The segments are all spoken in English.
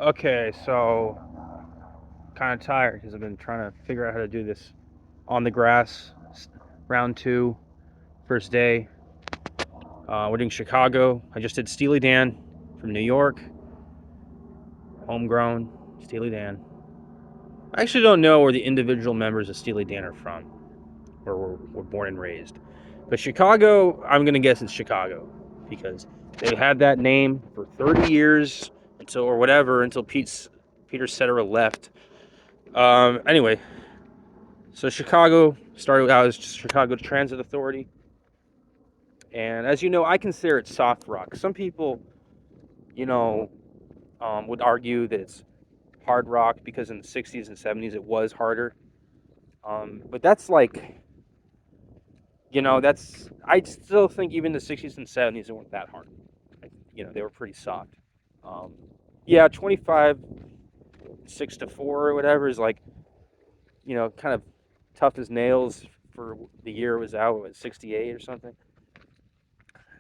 Okay, so kind of tired because I've been trying to figure out how to do this on the grass. Round two, first day. We're doing Chicago. I just did Steely Dan from New York, homegrown Steely Dan. I actually don't know where the individual members of Steely Dan are from, or were born and raised. But Chicago, I'm gonna guess it's Chicago because they had that name for 30 years until or whatever until Peter Cetera left. Anyway, so Chicago started out as just Chicago Transit Authority, and as you know, I consider it soft rock. Some people, you know, would argue that it's hard rock because in the '60s and '70s it was harder. But that's like, that's I still think even the '60s and '70s they weren't that hard. They were pretty soft. Um, yeah, 25, 6 to 4 or whatever is like, kind of tough as nails for the year it was out. What, 68 or something?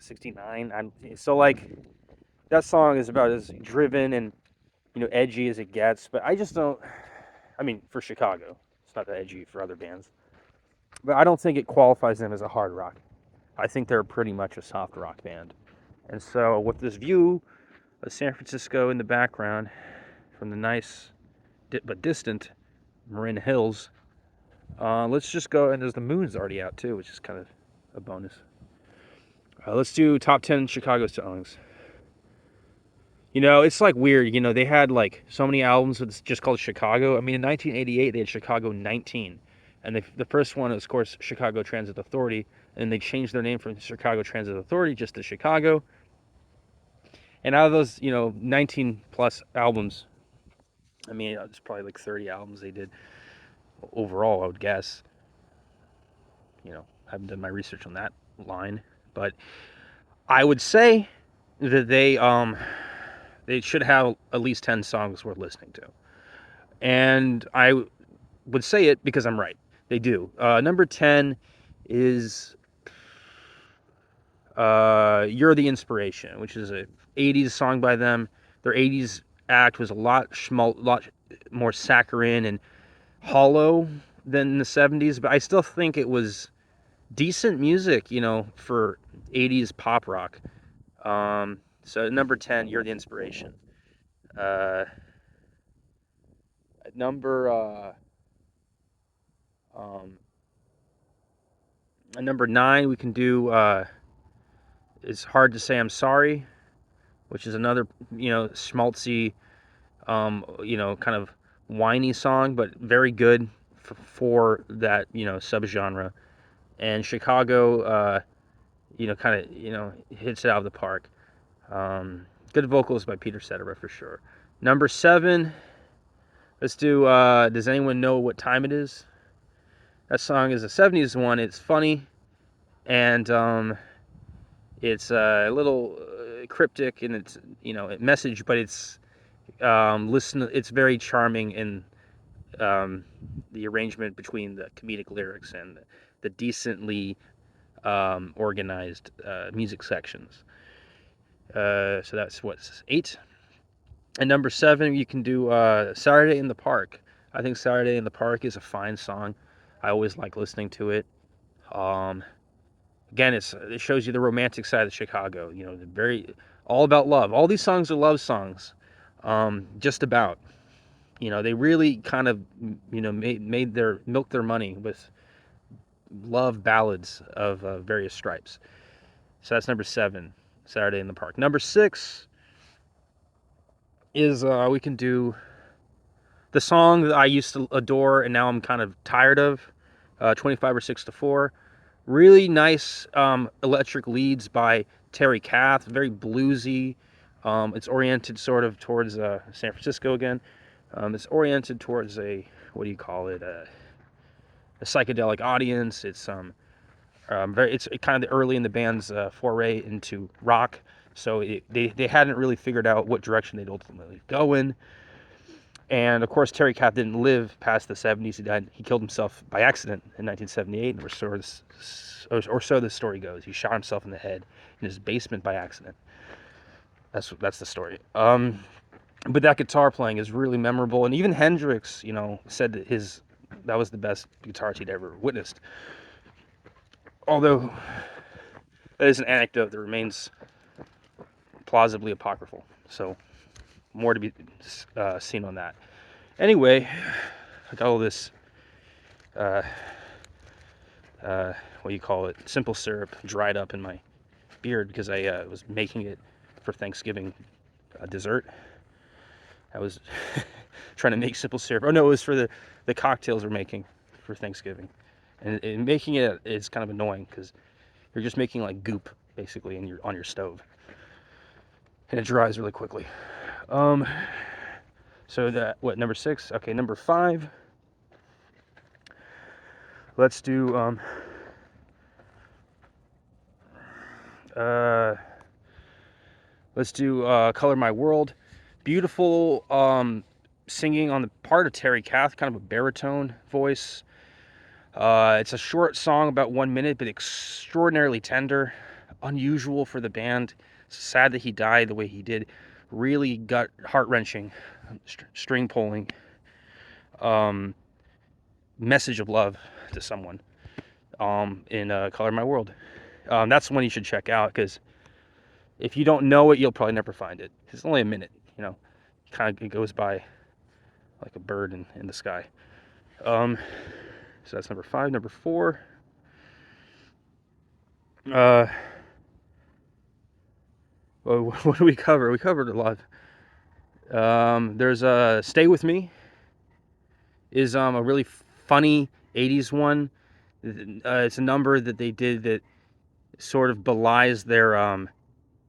69. So like that song is about as driven and edgy as it gets. But I just don't. I mean, for Chicago, it's not that edgy for other bands. But I don't think it qualifies them as a hard rock. I think they're pretty much a soft rock band. And so with this view of San Francisco in the background from the nice but distant Marin Hills, let's just go. And there's the moon's already out too, which is kind of a bonus. Let's do top 10 Chicago songs. It's like weird. They had like so many albums that's just called Chicago. I mean, in 1988, they had Chicago 19. And the first one is, of course, Chicago Transit Authority. And they changed their name from Chicago Transit Authority just to Chicago. And out of those, 19 plus albums, I mean, it's probably like 30 albums they did overall, I would guess. I haven't done my research on that line. But I would say that they should have at least 10 songs worth listening to. And I would say it because I'm right. They do. Number 10 is You're the Inspiration, which is a 80s song by them. Their 80s act was a lot more saccharine and hollow than the 70s, but I still think it was decent music, for 80s pop rock. So number 10, You're the Inspiration. Uh, number um, number 9, we can do It's Hard to Say I'm Sorry, which is another, schmaltzy, kind of whiny song, but very good for that, subgenre. And Chicago, kind of, hits it out of the park. Good vocals by Peter Cetera for sure. Number 7, let's do Does Anyone Know What Time It Is? That song is a '70s one. It's funny, and it's a little cryptic in its message, but it's it's very charming in the arrangement between the comedic lyrics and the decently organized music sections. So that's what's 8. And number 7, you can do Saturday in the Park. I think Saturday in the Park is a fine song. I always like listening to it. Um, Again, it shows you the romantic side of Chicago. The very all about love. All these songs are love songs, just about. They really kind of made their milk their money with love ballads of various stripes. So that's number 7, Saturday in the Park. Number 6 is we can do the song that I used to adore and now I'm kind of tired of, 25 or 6 to 4. Really nice electric leads by Terry Kath, very bluesy. It's oriented sort of towards San Francisco again. It's oriented towards what do you call it? A psychedelic audience. It's it's kind of the early in the band's foray into rock. So they hadn't really figured out what direction they'd ultimately go in. And of course, Terry Kath didn't live past the '70s. He killed himself by accident in 1978, or so the story goes. He shot himself in the head in his basement by accident. That's the story. But that guitar playing is really memorable, and even Hendrix, said that that was the best guitar he'd ever witnessed. Although that is an anecdote that remains plausibly apocryphal, so more to be seen on that. Anyway, I got all this, uh, what do you call it, simple syrup dried up in my beard because I was making it for Thanksgiving dessert. I was trying to make simple syrup. Oh no, it was for the cocktails we're making for Thanksgiving. And making it is kind of annoying because you're just making like goop basically on your stove, and it dries really quickly. So number 6? Okay, number 5. Let's do uh, "Color My World." Beautiful singing on the part of Terry Kath, kind of a baritone voice. It's a short song, about 1 minute, but extraordinarily tender. Unusual for the band. Sad that he died the way he did. Really gut heart-wrenching. String pulling. Message of love to someone. In "Color My World." That's one you should check out because if you don't know it, you'll probably never find it. It's only a minute. It goes by like a bird in the sky. So that's number 5. Number 4. Well, what do we cover? We covered a lot. There's "Stay With Me" is a really funny 80s one. It's a number that they did that sort of belies their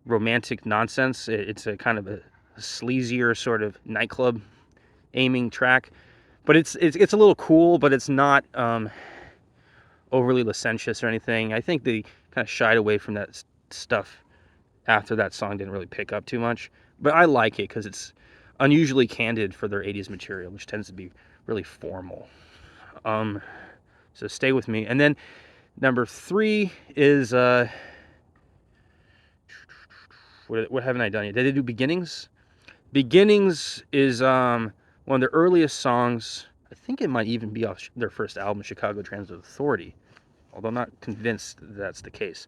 romantic nonsense. It's a kind of a sleazier sort of nightclub aiming track, but it's a little cool, but it's not overly licentious or anything. I think they kind of shied away from that stuff after that song didn't really pick up too much, but I like it because it's unusually candid for their 80s material, which tends to be really formal. So "Stay With Me." And then number 3 is what haven't I done yet? Did they do "Beginnings"? "Beginnings" is one of their earliest songs. I think it might even be off their first album, Chicago Transit Authority, although I'm not convinced that's the case.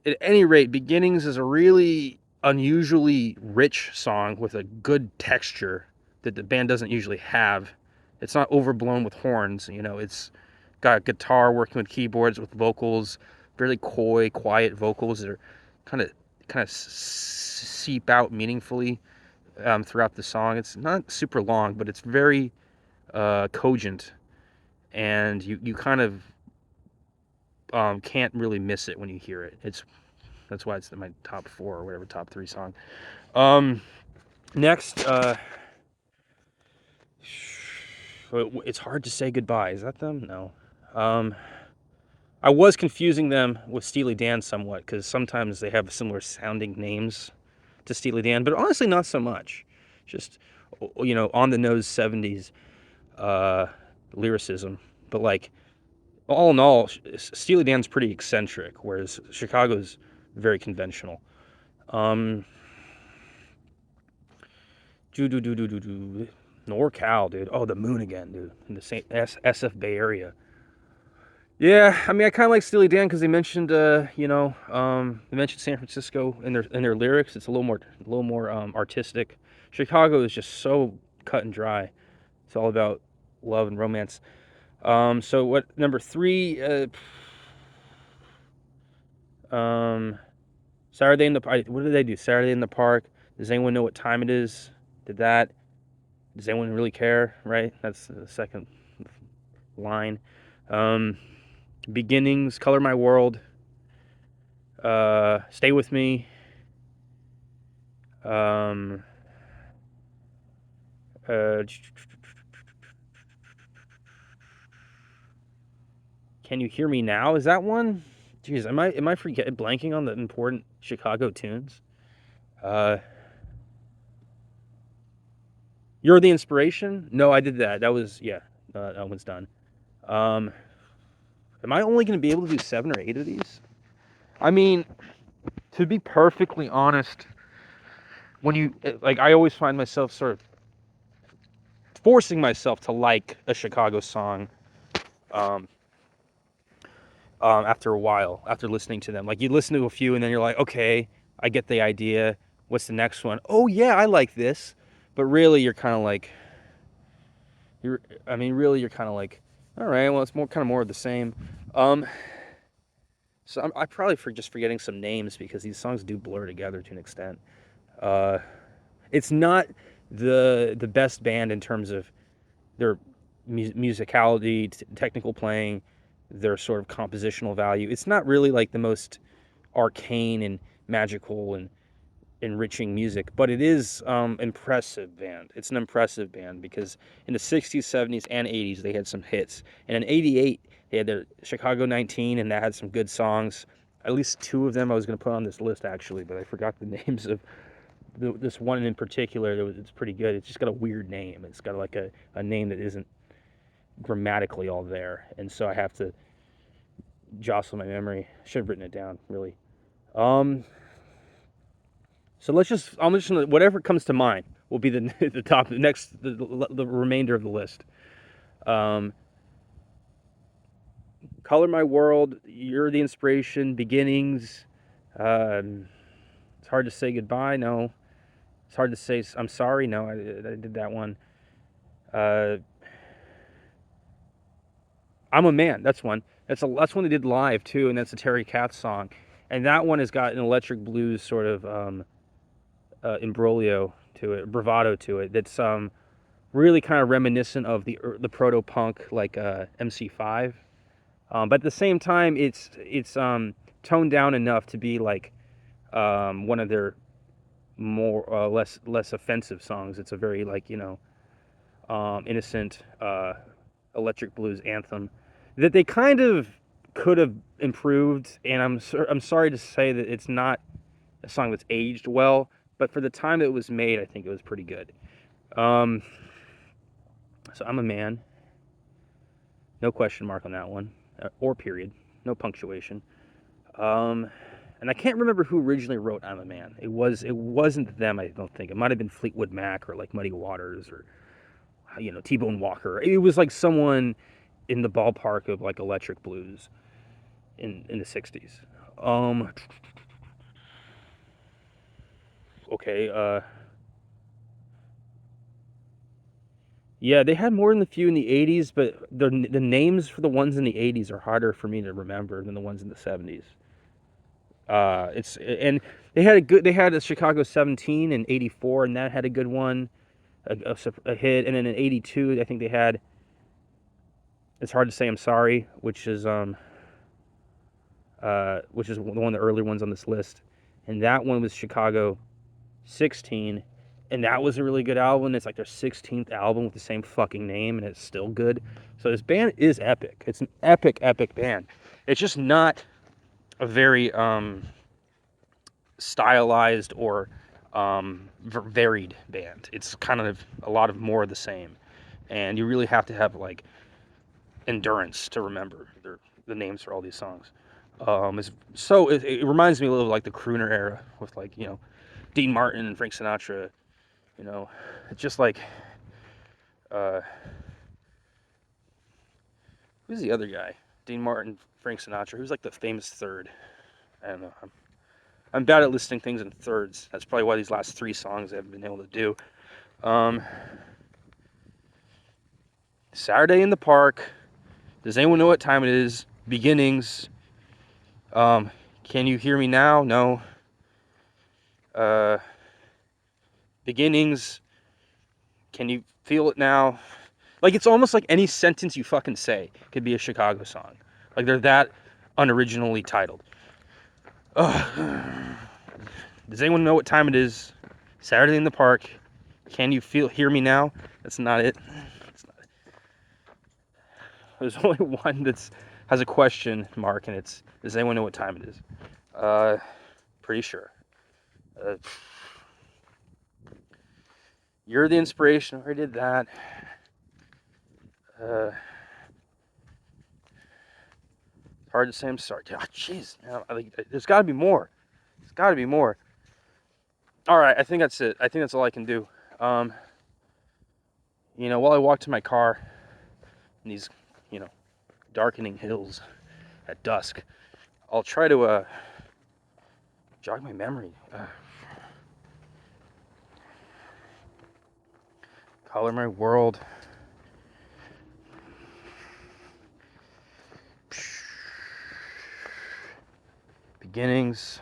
At any rate, "Beginnings" is a really unusually rich song with a good texture that the band doesn't usually have. It's not overblown with horns, it's got guitar working with keyboards, with vocals, very coy, quiet vocals that are kind of seep out meaningfully throughout the song. It's not super long, but it's very cogent, and you kind of can't really miss it when you hear it. That's why it's in my top 4 or whatever, top 3 song. Next, "It's Hard to Say Goodbye." Is that them? No. I was confusing them with Steely Dan somewhat because sometimes they have similar sounding names to Steely Dan, but honestly, not so much. Just on the nose 70s lyricism, but like all in all, Steely Dan's pretty eccentric, whereas Chicago's very conventional. Do do do do do do. NorCal, dude. Oh, the moon again, dude. In the same SF Bay Area. Yeah, I mean, I kind of like Steely Dan because they mentioned San Francisco in their lyrics. It's a little more artistic. Chicago is just so cut and dry. It's all about love and romance. So what number 3? Saturday in the what did they do? Saturday in the Park. Does anyone know what time it is? Did that? Does anyone really care? Right. That's the second line. "Beginnings," "Color My World," "Stay With Me." Um, uh, "Can You Hear Me Now"? Is that one? Jeez, am I blanking on the important Chicago tunes? Uh, "You're the Inspiration"? No, I did that. That was yeah. That one's done. Um, am I only going to be able to do 7 or 8 of these? I mean, to be perfectly honest, when you like, I always find myself sort of forcing myself to like a Chicago song um, after a while, after listening to them. Like you listen to a few and then you're like, okay, I get the idea. What's the next one? Oh yeah, I like this. But really, you're kind of like, really, you're kind of like, all right, well, it's more kind of more of the same. Um, so I probably just forgetting some names because these songs do blur together to an extent. Uh, it's not the best band in terms of their musicality, technical playing, their sort of compositional value. It's not really like the most arcane and magical and enriching music, but it is impressive band. It's an impressive band because in the 60s, 70s, and 80s they had some hits. And in 88 they had their Chicago 19 and that had some good songs. At least two of them I was going to put on this list actually, but I forgot the names of this one in particular. It's pretty good. It's just got a weird name. It's got like a name that isn't grammatically all there, and so I have to jostle my memory. I should have written it down really. Um, so I'm just gonna, whatever comes to mind will be the the top, the remainder of the list. Um, Color My World, You're the Inspiration, Beginnings. Um, it's hard to say goodbye. No, it's hard to say I'm sorry. No, I did that one. Uh, I'm a Man. That's one. That's one they did live too, and that's a Terry Katz song. And that one has got an electric blues sort of imbroglio to it, bravado to it. That's really kind of reminiscent of the proto punk like MC5. But at the same time, it's toned down enough to be like one of their more less offensive songs. It's a very like innocent electric blues anthem that they kind of could have improved. And I'm sorry to say that it's not a song that's aged well, but for the time it was made, I think it was pretty good. Um, so I'm a Man, no question mark on that one, or period, no punctuation. Um, and I can't remember who originally wrote "I'm a Man." It wasn't them. I don't think it might have been Fleetwood Mac or like Muddy Waters or T-Bone Walker. It was like someone in the ballpark of like electric blues in the '60s. Um, okay. Yeah, they had more than a few in the '80s, but the names for the ones in the '80s are harder for me to remember than the ones in the '70s. It's and they had a Chicago 17 in '84, and that had a good one, a hit, and then in '82 I think they had It's Hard to Say I'm Sorry, which is one of the earlier ones on this list, and that one was Chicago 16, and that was a really good album. It's like their 16th album with the same fucking name, and it's still good. So this band is epic. It's an epic band. It's just not a very stylized or varied band. It's kind of a lot of more of the same, and you really have to have like endurance to remember the names for all these songs. It reminds me a little of like the crooner era with like Dean Martin and Frank Sinatra. It's just like uh, who's the other guy? Dean Martin, Frank Sinatra. Who's like the famous third? I don't know. I'm bad at listing things in thirds. That's probably why these last three songs I haven't been able to do. Um, Saturday in the Park. Does anyone know what time it is? Beginnings. Can you hear me now? No. Uh, Beginnings. Can you feel it now? Like it's almost like any sentence you fucking say could be a Chicago song. Like they're that unoriginally titled. Ugh. Does anyone know what time it is? Saturday in the Park. Can you hear me now? That's not it. That's not it. There's only one that's has a question mark, and it's does anyone know what time it is? Pretty sure. Uh, You're the Inspiration. I already did that. Uh, Hard to say I'm sorry. Oh, jeez. There's got to be more. There's got to be more. All right, I think that's it. I think that's all I can do. Um, while I walk to my car in these, darkening hills at dusk, I'll try to jog my memory. Color my world. Beginnings.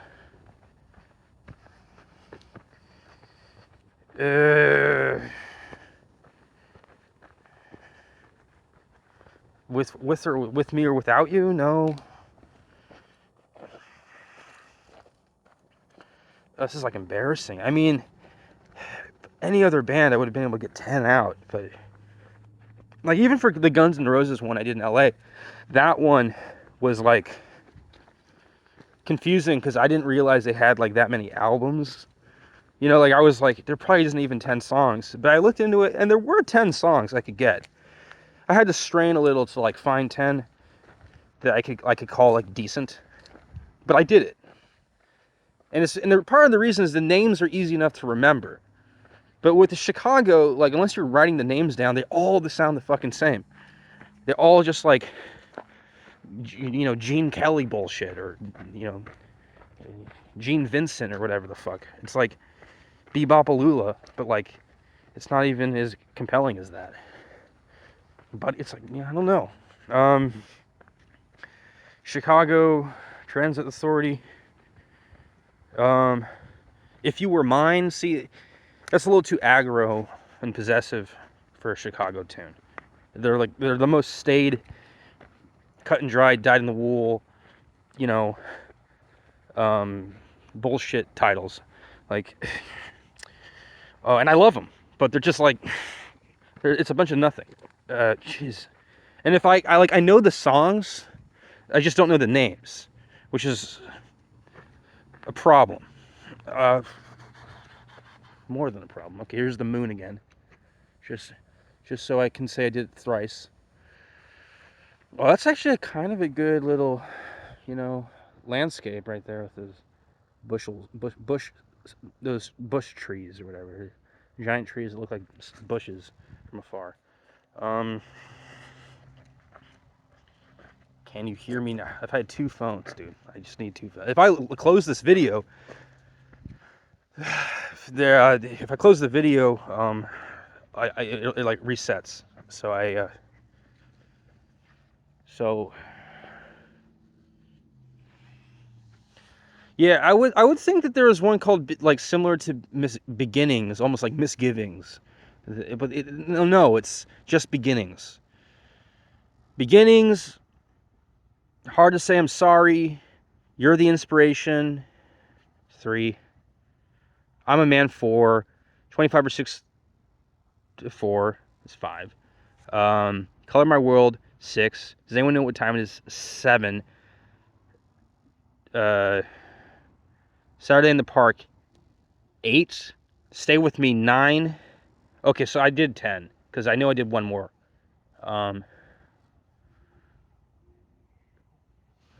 With me or without you? No. This is like embarrassing. I mean, any other band I would have been able to get 10 out, but like even for the Guns N' Roses one I did in LA, that one was like confusing because I didn't realize they had like that many albums. Like I was like, there probably isn't even 10 songs, but I looked into it and there were 10 songs I could get. I had to strain a little to like find 10 that I could call like decent, but I did it. And part of the reason is the names are easy enough to remember. But with the Chicago, like unless you're writing the names down, they all sound the fucking same. They're all just like, Gene Kelly bullshit or, Gene Vincent or whatever the fuck. It's like Bebopalula, but like it's not even as compelling as that. But it's like, I don't know. Chicago Transit Authority. If You Were Mine, see, that's a little too aggro and possessive for a Chicago tune. They're the most staid, cut and dried, dyed in the wool, bullshit titles. Like, oh, and I love them, but they're just like, it's a bunch of nothing. Jeez. And if I know the songs, I just don't know the names, which is a problem. More than a problem. Okay, here's the moon again. Just so I can say I did it thrice. Well, that's actually kind of a good little, landscape right there with those those bush trees or whatever. Giant trees that look like bushes from afar. Can you hear me now? I've had 2 phones, dude. I just need 2 phones. If I close this video, if I close the video, it like resets. So yeah, I would think that there was one called like similar to Beginnings, almost like Misgivings, but no, it's just Beginnings. Beginnings. Hard to Say I'm Sorry. You're the Inspiration. 3. I'm a Man. 4. 25 or 6 to 4 is 5. Color My World. 6. Does anyone know what time it is? 7. Saturday in the Park. 8. Stay With Me. 9. Okay, so I did 10 because I know I did one more.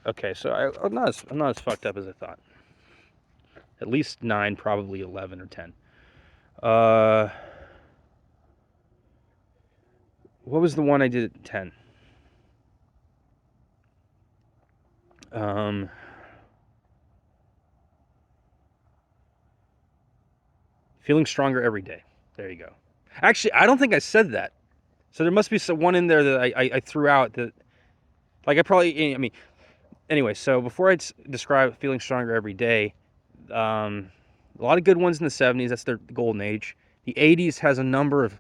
Okay, so I'm not as fucked up as I thought. At least 9, probably 11 or 10. What was the one I did at 10? Feeling Stronger Every Day. There you go. Actually, I don't think I said that. So there must be one in there that I threw out that, like I mean, anyway, so before I describe Feeling Stronger Every Day, a lot of good ones in the 70s. That's their golden age. The 80s has a number of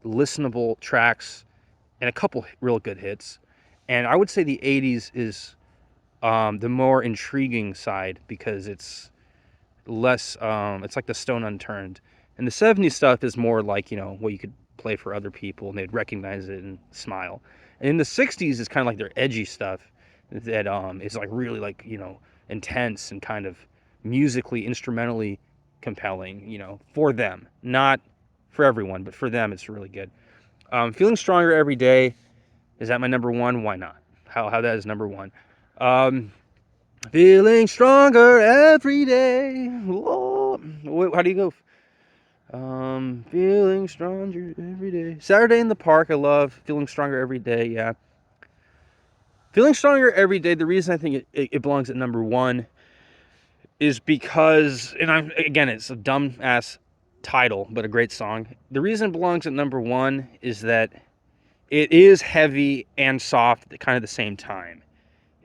listenable tracks and a couple real good hits. And I would say the 80s is the more intriguing side because it's less, it's like the stone unturned. And the 70s stuff is more like, what you could play for other people and they'd recognize it and smile. And in the 60s is kind of like their edgy stuff that is like really like, intense and kind of musically, instrumentally compelling, for them. Not for everyone, but for them it's really good. Feeling Stronger Every Day, is that my number 1? Why not? How that is number 1. Feeling stronger every day. Whoa. How do you go? Feeling stronger every day. Saturday in the Park, I love. Feeling stronger every day, yeah. Feeling stronger every day. The reason I think it belongs at number one is because, and again, it's a dumb ass title, but a great song. The reason it belongs at number one is that it is heavy and soft at kind of the same time.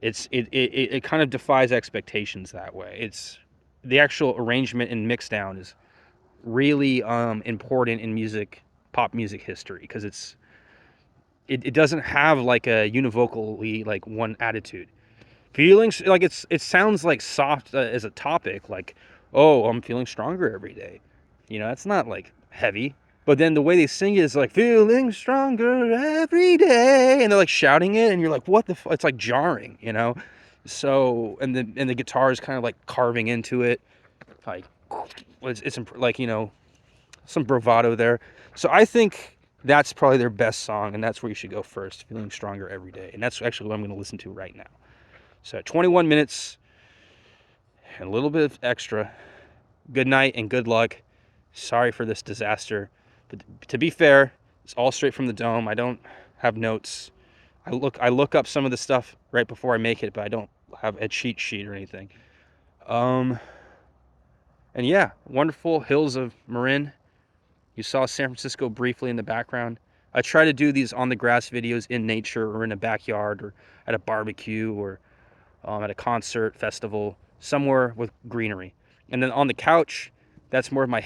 It kind of defies expectations that way. It's the actual arrangement and mixdown is really important in pop music history, because it doesn't have like a univocally like one attitude. Feelings like it sounds like soft as a topic, like, oh, I'm feeling stronger every day. That's not like heavy. But then the way they sing it is like, feeling stronger every day, and they're like shouting it, and you're like, what the it's like jarring. So and the guitar is kind of like carving into it, like it's like, some bravado there. So I think that's probably their best song, and that's where you should go first, feeling stronger every day. And that's actually what I'm going to listen to right now. So 21 minutes and a little bit of extra. Good night and good luck. Sorry for this disaster. But to be fair, it's all straight from the dome. I don't have notes. I look up some of the stuff right before I make it, but I don't have a cheat sheet or anything. And yeah, wonderful hills of Marin. You saw San Francisco briefly in the background. I try to do these on the grass videos in nature or in a backyard or at a barbecue or at a concert, festival, somewhere with greenery. And then on the couch, that's more of my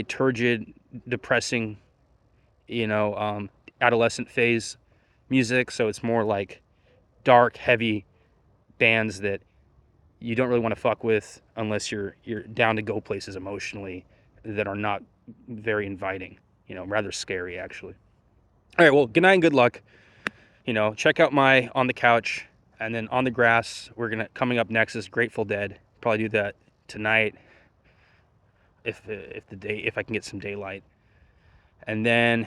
turgid, depressing, adolescent phase music. So it's more like dark, heavy bands that you don't really want to fuck with unless you're down to go places emotionally that are not very inviting. Rather scary actually. All right, well, good night and good luck. Check out my On the Couch, and then On the Grass. Coming up next is Grateful Dead. Probably do that tonight if I can get some daylight. And then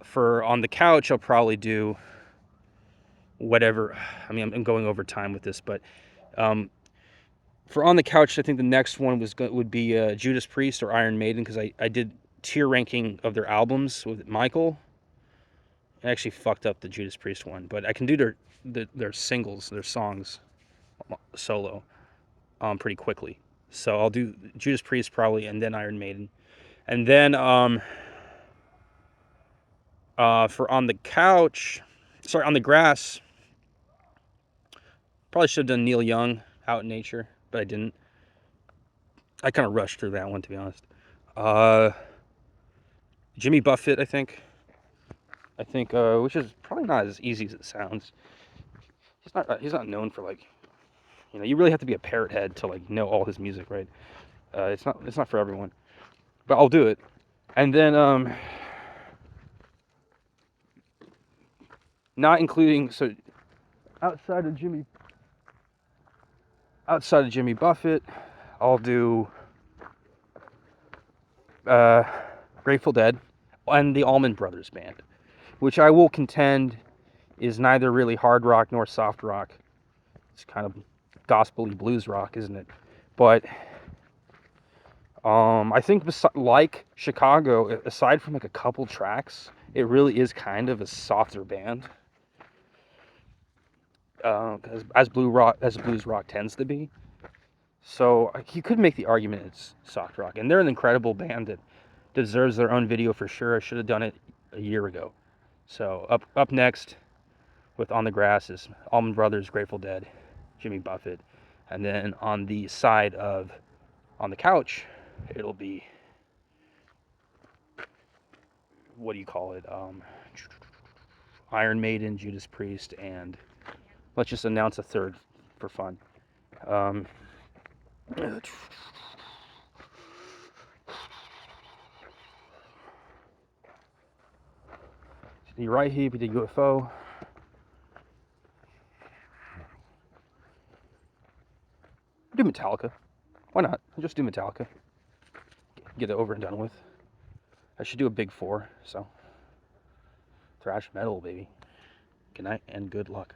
for On the Couch, I'll probably do whatever. I mean, I'm going over time with this, but for On the Couch, I think the next one would be Judas Priest or Iron Maiden, because I did tier ranking of their albums with Michael. I actually fucked up the Judas Priest one, but I can do their singles, their songs solo pretty quickly. So I'll do Judas Priest probably, and then Iron Maiden. And then for On the Couch, on the Grass, probably should have done Neil Young, Out in Nature, but I didn't. I kind of rushed through that one, to be honest. Jimmy Buffett, I think, which is probably not as easy as it sounds. He's not known for like, you really have to be a parrot head to like know all his music, right? It's not for everyone, but I'll do it. And then not including, so outside of Jimmy Buffett, I'll do Grateful Dead and the Allman Brothers Band, which I will contend is neither really hard rock nor soft rock. It's kind of gospel-y blues rock, isn't it? But I think like Chicago, aside from like a couple tracks, it really is kind of a softer band. As blues rock tends to be. So you could make the argument it's soft rock, and they're an incredible band that deserves their own video for sure. I should have done it a year ago. So up next with On the Grass is Allman Brothers, Grateful Dead, Jimmy Buffett, and then on the side of On the Couch, it'll be, what do you call it? Iron Maiden, Judas Priest, and let's just announce a third for fun. The right heap, the UFO. Do Metallica. Why not? I'll just do Metallica. Get it over and done with. I should do a big four, so thrash metal, baby. Good night and good luck.